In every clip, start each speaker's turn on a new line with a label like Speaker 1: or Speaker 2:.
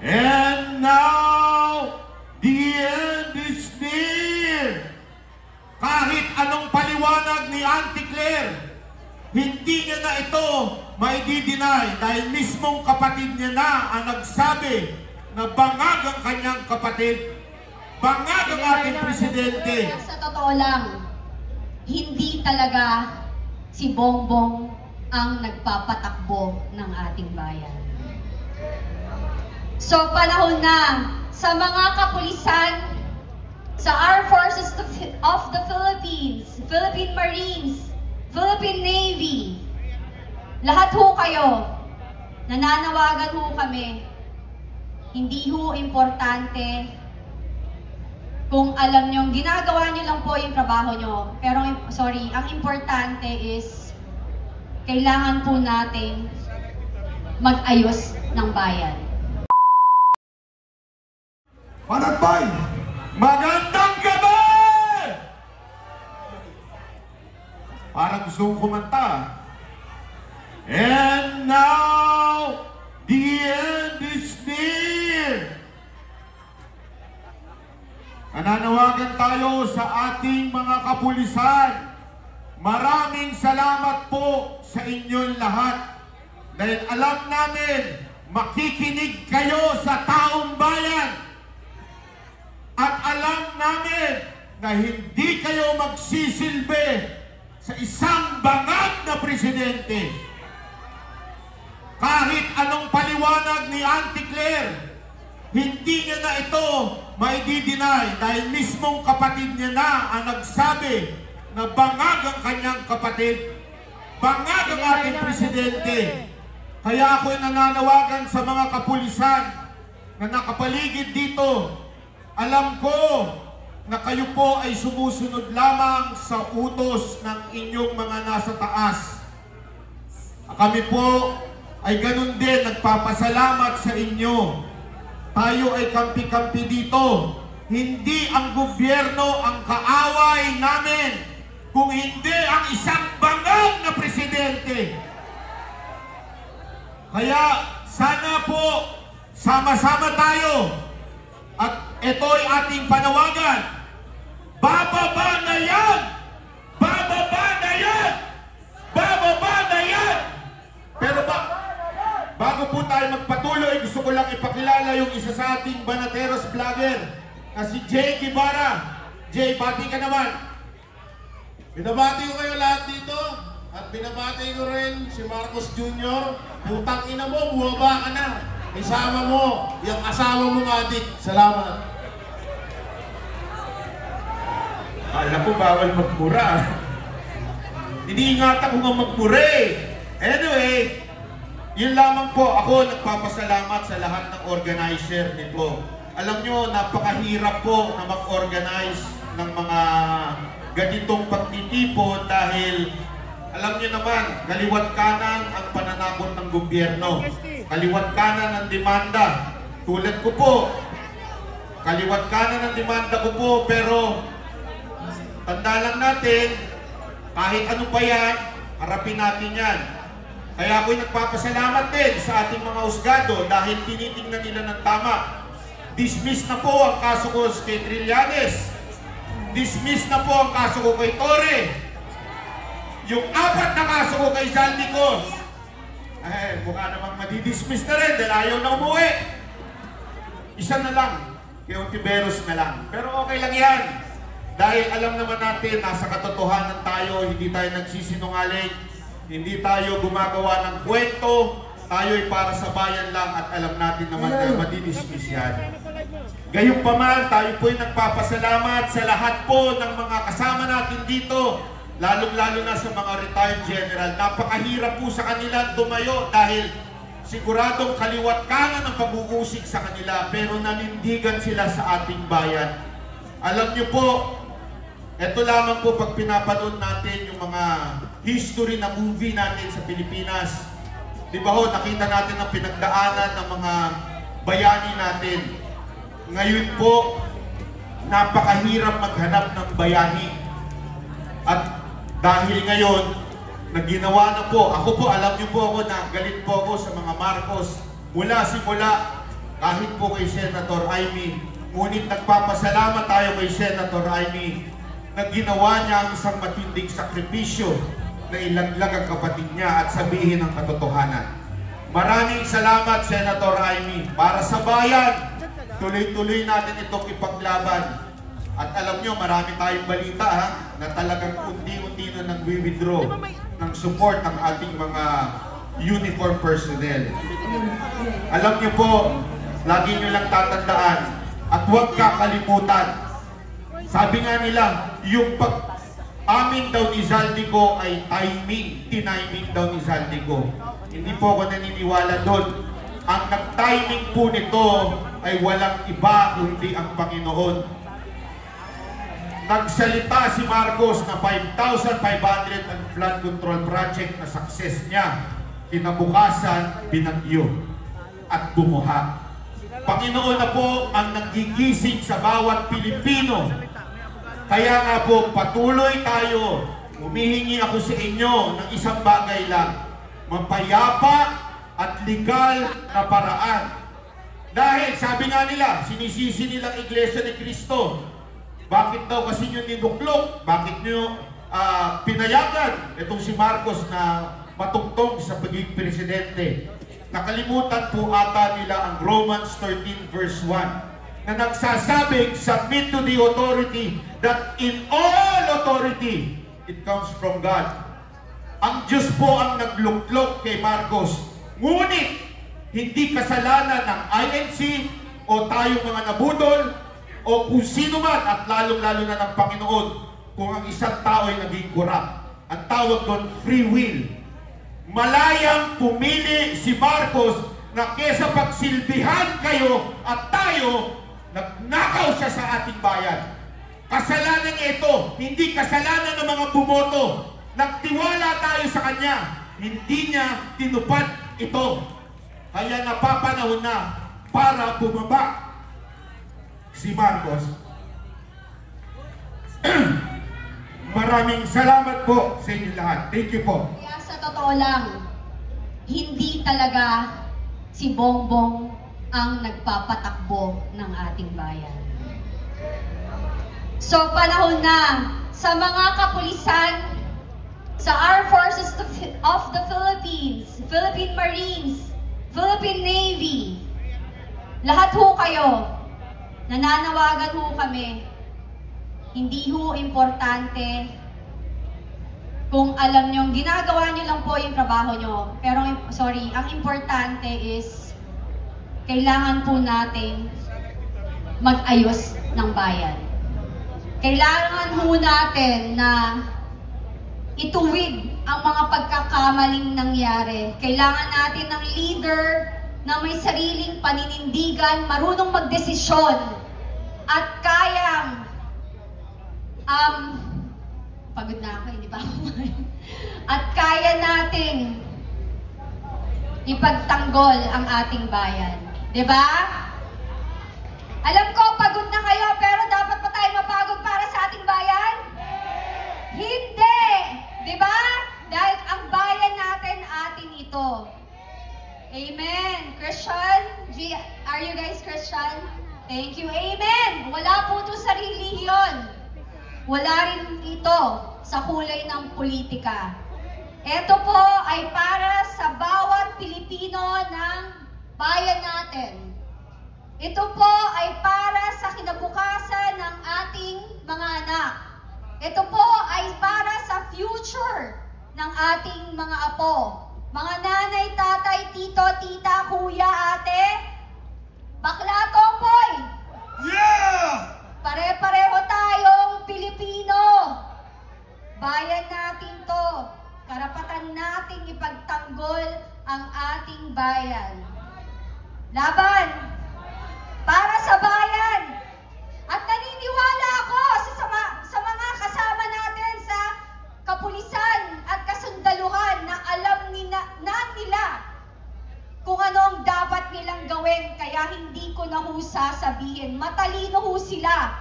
Speaker 1: And now, the end is near. Kahit anong paliwanag ni Auntie Claire, hindi niya na ito maidi-deny dahil mismong kapatid niya na ang nagsabi na bangag ang kanyang kapatid, bangag ang ating presidente.
Speaker 2: Sa totoo lang, hindi talaga si Bongbong ang nagpapatakbo ng ating bayan. So panahon na sa mga kapulisan, sa Armed Forces of the Philippines, Philippine Marines, Philippine Navy, lahat ho kayo, nananawagan ho kami, hindi ho importante kung alam nyo, ginagawa nyo lang po yung trabaho nyo. Pero, sorry, ang importante is, kailangan po natin mag-ayos ng bayan.
Speaker 1: Panatbay! Magandang gabi! Parang gusto kong kumanta. And now, the end is near. Nananawagan tayo sa ating mga kapulisan. Maraming salamat po sa inyong lahat. Dahil alam namin, makikinig kayo sa taong bayan. At alam namin na hindi kayo magsisilbi sa isang bangag na presidente. Kahit anong paliwanag ni Auntie Claire, hindi niya na ito maidi-deny dahil mismong kapatid niya na ang nagsabi na bangag ang kanyang kapatid, bangag ang ating presidente. Kaya ako'y nananawagan sa mga kapulisan na nakapaligid dito. Alam ko na kayo po ay sumusunod lamang sa utos ng inyong mga nasa taas. Kami po ay ganun din nagpapasalamat sa inyo. Tayo ay kampi-kampi dito. Hindi ang gobyerno ang kaaway namin, kung hindi ang isang bangag na presidente. Kaya sana po sama-sama tayo. At ito'y ating panawagan. Bababa na yan! Bababa na yan! Bababa na yan! Pero bago po tayo magpatuloy, gusto ko lang ipakilala yung isa sa ating Banateros vlogger na si Jay Guevara. Jay, bati ka naman.
Speaker 3: Binabati ko kayo lahat dito at binabati ko rin si Marcos Jr. Putang ina mo, buwaba ka na. Isama mo yung asawa mong adik. Salamat.
Speaker 1: Alam ko bawal magmura. Iniingatan ko nga magmura eh. Anyway, yun lamang po. Ako nagpapasalamat sa lahat ng organizer nito. Alam nyo, napakahirap po na mag-organize ng mga ganitong pagtitipon dahil alam nyo naman, kaliwat kanan ang pananakot ng gobyerno. Kaliwat kanan ang demanda. Tulad ko po, kaliwat kanan ang demanda ko po, pero tanda lang natin, kahit ano pa yan, harapin natin yan. Kaya ako'y nagpapasalamat din sa ating mga husgado dahil tinitingnan nila ng tama. Dismiss na po ang kaso ko kay Trillanes. Dismiss na po ang kaso ko kay Torre. Yung 4 na kaso ko kay Zaldicos, mukha namang madidismiss na rin dahil ayaw na umuwi. Isa na lang, kay Ontiveros na lang. Pero okay lang yan. Dahil alam naman natin, nasa katotohanan tayo, hindi tayo nagsisinungaling, hindi tayo gumagawa ng kwento, tayo ay para sa bayan lang at alam natin naman na madidismiss yan. Gayunpaman, tayo po'y nagpapasalamat sa lahat po ng mga kasama natin dito, lalong-lalo na sa mga retired general. Napakahirap po sa kanila tumayo dahil siguradong kaliwat kanan ang pag-uusig sa kanila, pero nanindigan sila sa ating bayan. Alam niyo po, ito lamang po pag pinapanood natin yung mga history na movie natin sa Pilipinas. Di ba ho, nakita natin ang pinagdaanan ng mga bayani natin. Ngayon po, napakahirap maghanap ng bayani. At dahil ngayon, nagginawa na po, ako po, alam niyo po ako na galit po ako sa mga Marcos. Mula simula, kahit po kay Senator Amy, ngunit nagpapasalamat tayo kay Senator Amy na ginawa niya ang isang matinding sakripisyo na ilaglag ang kapatid niya at sabihin ang katotohanan. Maraming salamat, Senator Amy. Para sa bayan, tuloy-tuloy natin itong ipaglaban. At alam nyo, marami tayong balita na talagang unti-unti na nag-withdraw ng support ng ating mga uniform personnel. Alam nyo po, lagi nyo lang tatandaan at huwag kakalimutan. Sabi nga nila, yung amin daw ni Zaldico ay timing, tiniming daw ni Zaldico. Hindi po ako naniniwala doon. Ang nag-timing po nito ay walang iba kundi ang Panginoon. Nagsalita si Marcos na 5,500 ang flood control project na success niya. Kinabukasan, binagyo at bumuha. Panginoon na po ang nagigising sa bawat Pilipino. Kaya nga po, patuloy tayo. Humihingi ako sa inyo ng isang bagay lang. Mapayapa at legal na paraan. Dahil sabi nga nila, sinisisi nilang Iglesia ni Cristo. Bakit daw kasi nyo ninuklok? Bakit nyo pinayagan itong si Marcos na matugtong sa pagiging presidente? Nakalimutan po ata nila ang Romans 13 verse 1 na nagsasabing, submit to the authority that in all authority it comes from God. Ang Diyos po ang nagluklok kay Marcos. Ngunit, hindi kasalanan ng INC o tayong mga nabudol o kung sino man at lalong-lalo na ng Panginoon kung ang isang tao ay naging corrupt. Ang tawag doon, free will. Malayang pumili si Marcos na kesa pagsilbihan kayo at tayo, nagnakaw siya sa ating bayan. Kasalanan niya ito, hindi kasalanan ng mga bumoto. Nagtiwala tayo sa kanya, hindi niya tinupad ito. Kaya napapanahon na para bumaba si Marcos. Maraming salamat po sa inyo lahat. Thank you po.
Speaker 2: Kaya sa totoo lang, hindi talaga si Bongbong ang nagpapatakbo ng ating bayan. So panahon na sa mga kapulisan, sa Armed Forces of the Philippines, Philippine Marines, Philippine Navy, lahat ho kayo, nananawagan ho kami, hindi ho importante kung alam nyo, ginagawa nyo lang po yung trabaho nyo. Pero, sorry, ang importante is, kailangan po natin mag-ayos ng bayan. Kailangan ho natin na ituwid ang mga pagkakamaling nangyari. Kailangan natin ng leader na may sariling paninindigan, marunong magdesisyon, at kayang pagod na ako, hindi pa ako at kaya nating ipagtanggol ang ating bayan. Diba? Alam ko, pagod na kayo, pero dapat pa tayo mapagod para sa ating bayan? Hindi! Diba? Dahil ang bayan natin, atin ito. Amen. Christian? Are you guys Christian? Thank you. Amen. Wala po ito sa relihiyon. Wala rin ito sa kulay ng politika. Ito po ay para sa bawat Pilipino ng bayan natin. Ito po ay para sa kinabukasan ng ating mga anak. Ito po ay para sa future ng ating mga apo. Mga nanay, tatay, tito, tita, kuya, ate, bakla, tomboy.
Speaker 3: Yeah!
Speaker 2: Pare-pareho tayong Pilipino. Bayan natin to. Karapatan nating ipagtanggol ang ating bayan. Laban para sa bayan. At naniniwala ako sa mga kasama natin sa kapulisan at kasundaluhan na alam nila kung ano ang dapat nilang gawin. Kaya hindi ko na ho sasabihin. Matalino ho sila.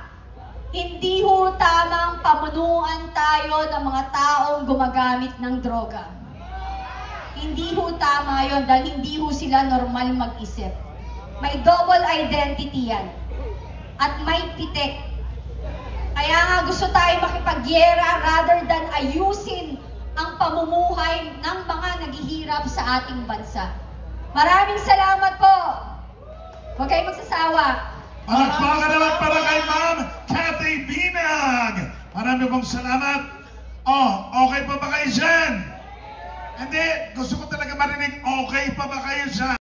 Speaker 2: Hindi ho tamang pamunuan tayo ng mga taong gumagamit ng droga. Hindi ho tama yun dahil hindi ho sila normal mag-isip. May double identity yan. At may pitik. Kaya nga gusto tayo makipagyera rather than ayusin ang pamumuhay ng mga naghihirap sa ating bansa. Maraming salamat po. Huwag kayong magsasawa.
Speaker 4: Palakpakan naman para kay Ma'am Cathy Binag. Marami pong salamat. Oh, okay pa ba kayo dyan? Hindi, gusto ko talaga marinig, okay pa ba kayo dyan?